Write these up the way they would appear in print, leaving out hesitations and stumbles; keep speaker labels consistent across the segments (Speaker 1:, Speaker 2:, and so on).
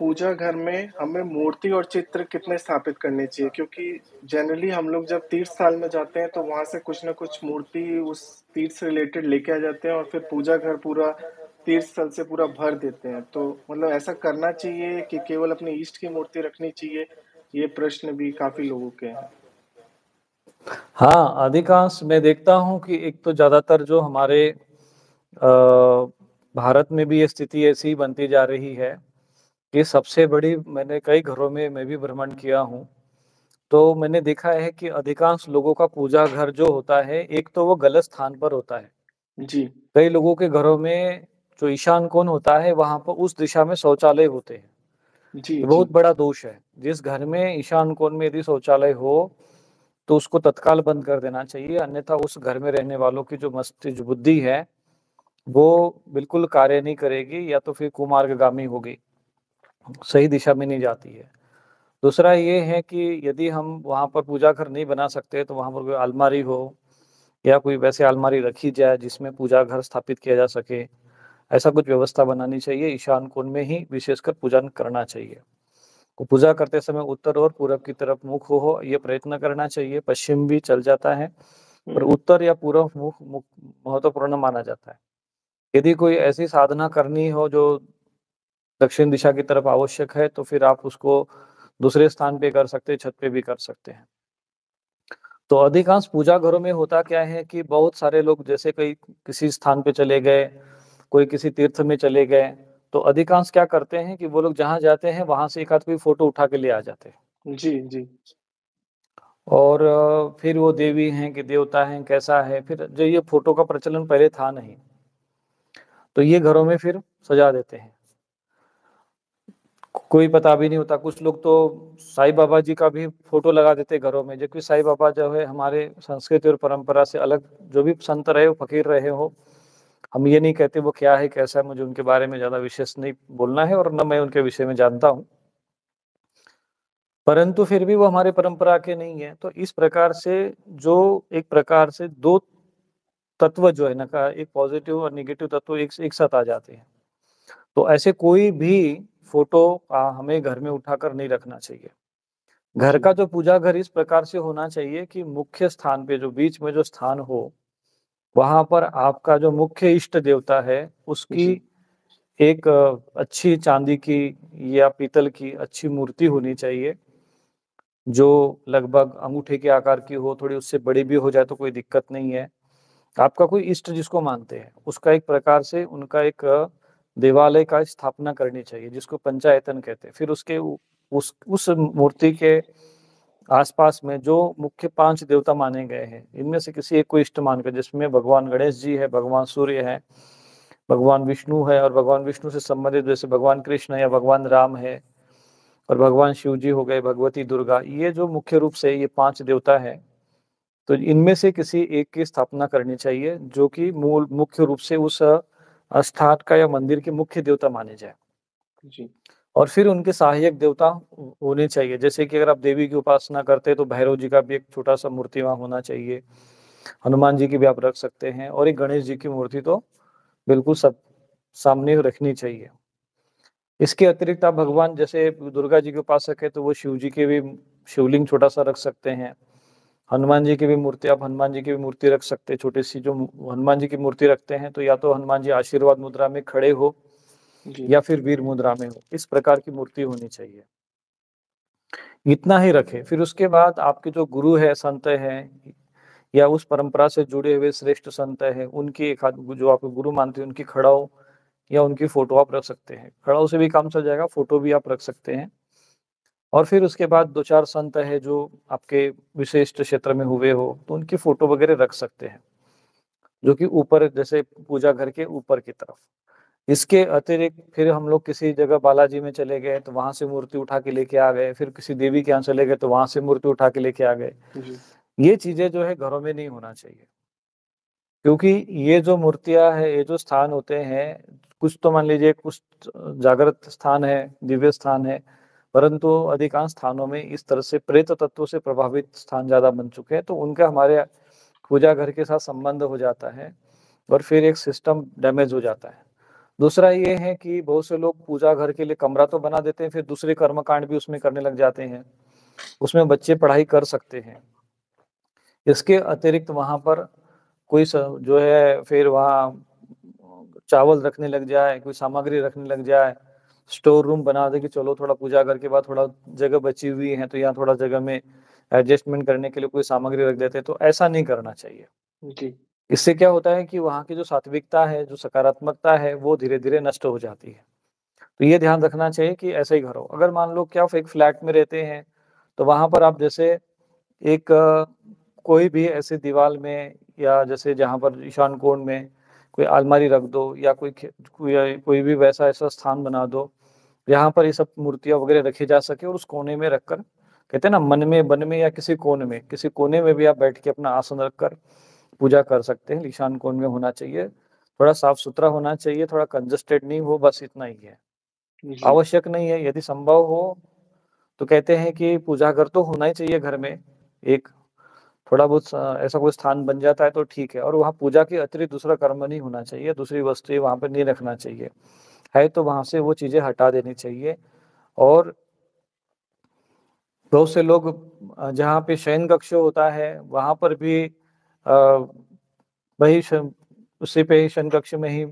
Speaker 1: पूजा घर में हमें मूर्ति और चित्र कितने स्थापित करने चाहिए? क्योंकि जनरली हम लोग जब तीर्थ स्थान में जाते हैं तो वहाँ से कुछ न कुछ मूर्ति उस तीर्थ से रिलेटेड लेके आ जाते हैं और फिर पूजा घर पूरा तीर्थ स्थल से पूरा भर देते हैं। तो मतलब ऐसा करना चाहिए कि केवल अपनी इष्ट की मूर्ति रखनी चाहिए? ये प्रश्न भी काफ़ी लोगों के हैं।
Speaker 2: हाँ, अधिकांश मैं देखता हूँ कि एक तो ज़्यादातर जो हमारे भारत में भी ये स्थिति ऐसी बनती जा रही है कि सबसे बड़ी मैंने कई घरों में मैं भी भ्रमण किया हूँ, तो मैंने देखा है कि अधिकांश लोगों का पूजा घर जो होता है, एक तो वो गलत स्थान पर होता है।
Speaker 1: जी,
Speaker 2: कई लोगों के घरों में जो ईशान कोण होता है, वहाँ पर उस दिशा में शौचालय होते हैं।
Speaker 1: जी,
Speaker 2: ये
Speaker 1: जी।
Speaker 2: बहुत बड़ा दोष है। जिस घर में ईशान कोण में यदि शौचालय हो, तो उसको तत्काल बंद कर देना चाहिए, अन्यथा उस घर में रहने वालों की जो बुद्धि है, वो बिल्कुल कार्य नहीं करेगी या तो फिर कुमार्गगामी होगी, सही दिशा में नहीं जाती है। दूसरा ये है कि यदि हम वहाँ पर पूजा घर नहीं बना सकते, तो वहाँ पर कोई अलमारी हो या कोई वैसे अलमारी रखी जाए जिसमें पूजा घर स्थापित किया जा सके। ऐसा कुछ व्यवस्था बनानी चाहिए, ईशान कोण में ही विशेषकर पूजन करना चाहिए। तो पूजा करते समय उत्तर और पूरब की तरफ मुख हो ये प्रयत्न करना चाहिए, पश्चिम भी चल जाता है, पर
Speaker 1: हुँ,
Speaker 2: उत्तर या पूर्व मुख महत्वपूर्ण माना जाता है। यदि कोई ऐसी साधना करनी हो जो दक्षिण दिशा की तरफ आवश्यक है, तो फिर आप उसको दूसरे स्थान पे कर सकते हैं, छत पे भी कर सकते हैं। तो अधिकांश पूजा घरों में होता क्या है कि बहुत सारे लोग जैसे कहीं किसी स्थान पे चले गए, कोई किसी तीर्थ में चले गए, तो अधिकांश क्या करते हैं कि वो लोग जहाँ जाते हैं, वहाँ से एक आध कोई फ़ोटो उठा के ले आ जाते हैं।
Speaker 1: जी, जी।
Speaker 2: और फिर वो देवी हैं कि देवता हैं, कैसा है, फिर जो ये फ़ोटो का प्रचलन पहले था नहीं, तो ये घरों में फिर सजा देते हैं। कोई पता भी नहीं होता, कुछ लोग तो साईं बाबा जी का भी फ़ोटो लगा देते हैं घरों में, जबकि साईं बाबा जो है हमारे संस्कृति और परंपरा से अलग जो भी संत रहे हो, फ़कीर रहे हो, हम ये नहीं कहते वो क्या है, कैसा है, मुझे उनके बारे में ज़्यादा विशेष नहीं बोलना है और ना मैं उनके विषय में जानता हूँ। परंतु फिर भी वो हमारे परंपरा के नहीं है। तो इस प्रकार से जो एक प्रकार से 2 तत्व जो है ना का एक पॉज़िटिव और नेगेटिव तत्व एक साथ आ जाते हैं। तो ऐसे कोई भी फ़ोटो हमें घर में उठाकर नहीं रखना चाहिए। घर
Speaker 1: जी,
Speaker 2: का जो पूजा घर इस प्रकार से होना चाहिए कि मुख्य स्थान पे जो बीच में जो स्थान हो, वहाँ पर आपका जो मुख्य इष्ट देवता है, उसकी
Speaker 1: जी।
Speaker 2: एक अच्छी चांदी की या पीतल की अच्छी मूर्ति होनी चाहिए, जो लगभग अंगूठे के आकार की हो, थोड़ी उससे बड़ी भी हो जाए तो कोई दिक्कत नहीं है। आपका कोई इष्ट जिसको मानते हैं, उसका एक प्रकार से उनका एक देवालय का स्थापना करनी चाहिए, जिसको पंचायतन कहते हैं। फिर उसके उ उस मूर्ति के आस-पास में जो मुख्य 5 देवता माने गए हैं, इनमें से किसी एक को इष्ट मानकर जिसमें भगवान गणेश जी है, भगवान सूर्य हैं, भगवान विष्णु है और भगवान विष्णु से संबंधित जैसे भगवान कृष्ण या भगवान राम है और भगवान शिव जी हो गए, भगवती दुर्गा, ये जो मुख्य रूप से ये 5 देवता हैं, तो इनमें से किसी एक की स्थापना करनी चाहिए, जो कि मूल मुख्य रूप से उस स्थान का या मंदिर के मुख्य देवता माने जाएँ।
Speaker 1: जी,
Speaker 2: और फिर उनके सहायक देवता होने चाहिए, जैसे कि अगर आप देवी की उपासना करते हैं, तो भैरव जी का भी एक छोटा-सा मूर्ति वहाँ होना चाहिए। हनुमान जी की भी आप रख सकते हैं और एक गणेश जी की मूर्ति तो बिल्कुल सब सामने रखनी चाहिए। इसके अतिरिक्त आप भगवान जैसे दुर्गा जी के उपासक हैं, तो वो शिव जी के भी शिवलिंग छोटा-सा रख सकते हैं। हनुमान जी की भी मूर्ति आप हनुमान जी की भी मूर्ति रख सकते हैं, छोटी-सी जो हनुमान जी की मूर्ति रखते हैं, तो या तो हनुमान जी आशीर्वाद मुद्रा में खड़े हो
Speaker 1: जी,
Speaker 2: या फिर वीर मुद्रा में हो, इस प्रकार की मूर्ति होनी चाहिए। इतना ही रखें, फिर उसके बाद आपके जो गुरु है, संत हैं या उस परंपरा से जुड़े हुए श्रेष्ठ संत हैं, उनकी एक आध जो आप गुरु मानते हैं, उनकी खड़ाऊ या उनकी फ़ोटो आप रख सकते हैं। खड़ाऊ से भी काम चल जाएगा, फ़ोटो भी आप रख सकते हैं। और फिर उसके बाद 2-4 संत हैं जो आपके विशिष्ट क्षेत्र में हुए हो, तो उनकी फ़ोटो वगैरह रख सकते हैं, जो कि ऊपर जैसे पूजा घर के ऊपर की तरफ। इसके अतिरिक्त फिर हम लोग किसी जगह बालाजी में चले गए, तो वहाँ से मूर्ति उठा के लेके आ गए, फिर किसी देवी के यहाँ चले गए, तो वहाँ से मूर्ति उठा के लेके आ गए।
Speaker 1: जी।
Speaker 2: ये चीज़ें जो है घरों में नहीं होना चाहिए, क्योंकि ये जो मूर्तियाँ हैं, ये जो स्थान होते हैं, कुछ तो मान लीजिए कुछ जागृत स्थान है, दिव्य स्थान है, परंतु अधिकांश स्थानों में इस तरह से प्रेत तत्वों से प्रभावित स्थान ज़्यादा बन चुके हैं, तो उनका हमारे पूजा घर के साथ संबंध हो जाता है और फिर एक सिस्टम डैमेज हो जाता है। दूसरा ये है कि बहुत से लोग पूजा घर के लिए कमरा तो बना देते हैं, फिर दूसरे कर्मकांड भी उसमें करने लग जाते हैं। उसमें बच्चे पढ़ाई कर सकते हैं। इसके अतिरिक्त वहाँ पर कोई स जो है फिर वहाँ चावल रखने लग जाए, कोई सामग्री रखने लग जाए, स्टोर रूम बना दे कि चलो थोड़ा पूजा घर के बाद थोड़ा जगह बची हुई है, तो यहाँ थोड़ा जगह में एडजस्टमेंट करने के लिए कोई सामग्री रख देते हैं, तो ऐसा नहीं करना चाहिए।
Speaker 1: जी,
Speaker 2: इससे क्या होता है कि वहाँ की जो सात्विकता है, जो सकारात्मकता है, वो धीरे-धीरे नष्ट हो जाती है। तो ये ध्यान रखना चाहिए कि ऐसा ही घर हो। अगर मान लो कि आप एक फ्लैट में रहते हैं, तो वहाँ पर आप जैसे एक कोई भी ऐसे दीवार में या जैसे जहाँ पर ईशान कोण में कोई अलमारी रख दो या कोई भी वैसा ऐसा स्थान बना दो, जहाँ पर ये सब मूर्तियाँ वगैरह रखी जा सके और उस कोने में रखकर कहते हैं ना मन में, वन में या किसी कोने में भी आप बैठ के अपना आसन रखकर पूजा कर सकते हैं। ईशान कोण में होना चाहिए, थोड़ा साफ-सुथरा होना चाहिए, थोड़ा कंजस्टेड नहीं हो, बस इतना ही है।
Speaker 1: जी,
Speaker 2: आवश्यक नहीं है, यदि संभव हो तो कहते हैं कि पूजा घर तो होना ही चाहिए घर में, एक थोड़ा बहुत ऐसा कोई स्थान बन जाता है तो ठीक है और वहाँ पूजा के अतिरिक्त दूसरा कर्म नहीं होना चाहिए, दूसरी वस्तुएँ वहाँ पे नहीं रखना चाहिए। है तो वहाँ से वो चीज़ें हटा देनी चाहिए और बहुत से लोग जहाँ पे शयन कक्ष होता है, वहाँ पर भी वही श उसी पे ही शयन कक्ष में ही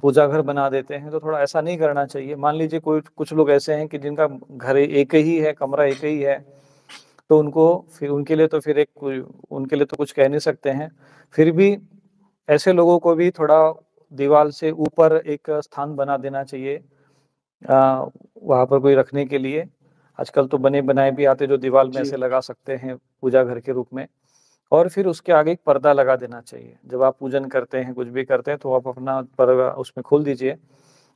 Speaker 2: पूजा घर बना देते हैं, तो थोड़ा ऐसा नहीं करना चाहिए। मान लीजिए कोई कुछ लोग ऐसे हैं कि जिनका घर एक ही है, कमरा एक ही है, तो उनको फिर उनके लिए तो फिर एक कोई उनके लिए तो कुछ कह नहीं सकते हैं। फिर भी ऐसे लोगों को भी थोड़ा दीवार से ऊपर एक स्थान बना देना चाहिए वहाँ पर कोई रखने के लिए। आजकल तो बने-बनाए भी आते हैं जो दीवार में
Speaker 1: जी,
Speaker 2: ऐसे लगा सकते हैं पूजा घर के रूप में और फिर उसके आगे एक पर्दा लगा देना चाहिए। जब आप पूजन करते हैं, कुछ भी करते हैं तो आप अपना पर्दा उसमें खोल दीजिए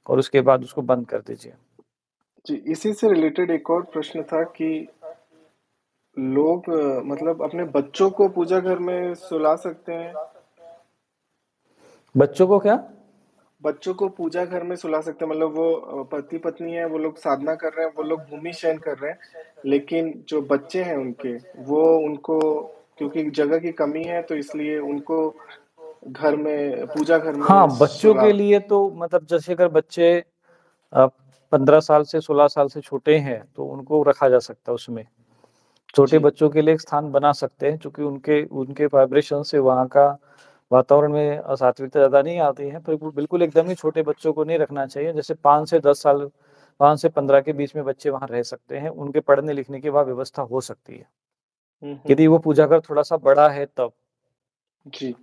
Speaker 2: और उसके बाद उसको बंद कर दीजिए।
Speaker 1: जी। इसी से रिलेटेड एक और प्रश्न था कि लोग मतलब अपने बच्चों को पूजा घर में सुला सकते हैं?
Speaker 2: बच्चों को क्या?
Speaker 1: बच्चों को पूजा घर में सुला सकते हैं मतलब वो पति-पत्नी है, वो लोग साधना कर रहे हैं, वो लोग भूमि शयन कर रहे हैं, लेकिन जो बच्चे हैं उनके, वो उनको क्योंकि जगह की कमी है तो इसलिए उनको घर में पूजा घर में
Speaker 2: हाँ, बच्चों
Speaker 1: सुला
Speaker 2: के लिए तो मतलब जैसे अगर बच्चे अ, 15 साल से 16 साल से छोटे हैं, तो उनको रखा जा सकता है उसमें। छोटे
Speaker 1: जी।
Speaker 2: बच्चों के लिए एक स्थान बना सकते हैं, चूँकि उनके उनके वाइब्रेशन से वहाँ का वातावरण में असात्विकता ज़्यादा नहीं आती है, पर वो बिल्कुल एकदम ही छोटे बच्चों को नहीं रखना चाहिए। जैसे 5 से 10 साल 5 से 15 के बीच में बच्चे वहाँ रह सकते हैं, उनके पढ़ने-लिखने की वहाँ व्यवस्था हो सकती है।
Speaker 1: हुँ, हुँ।
Speaker 2: यदि वो पूजा घर थोड़ा-सा बड़ा है तब।
Speaker 1: जी।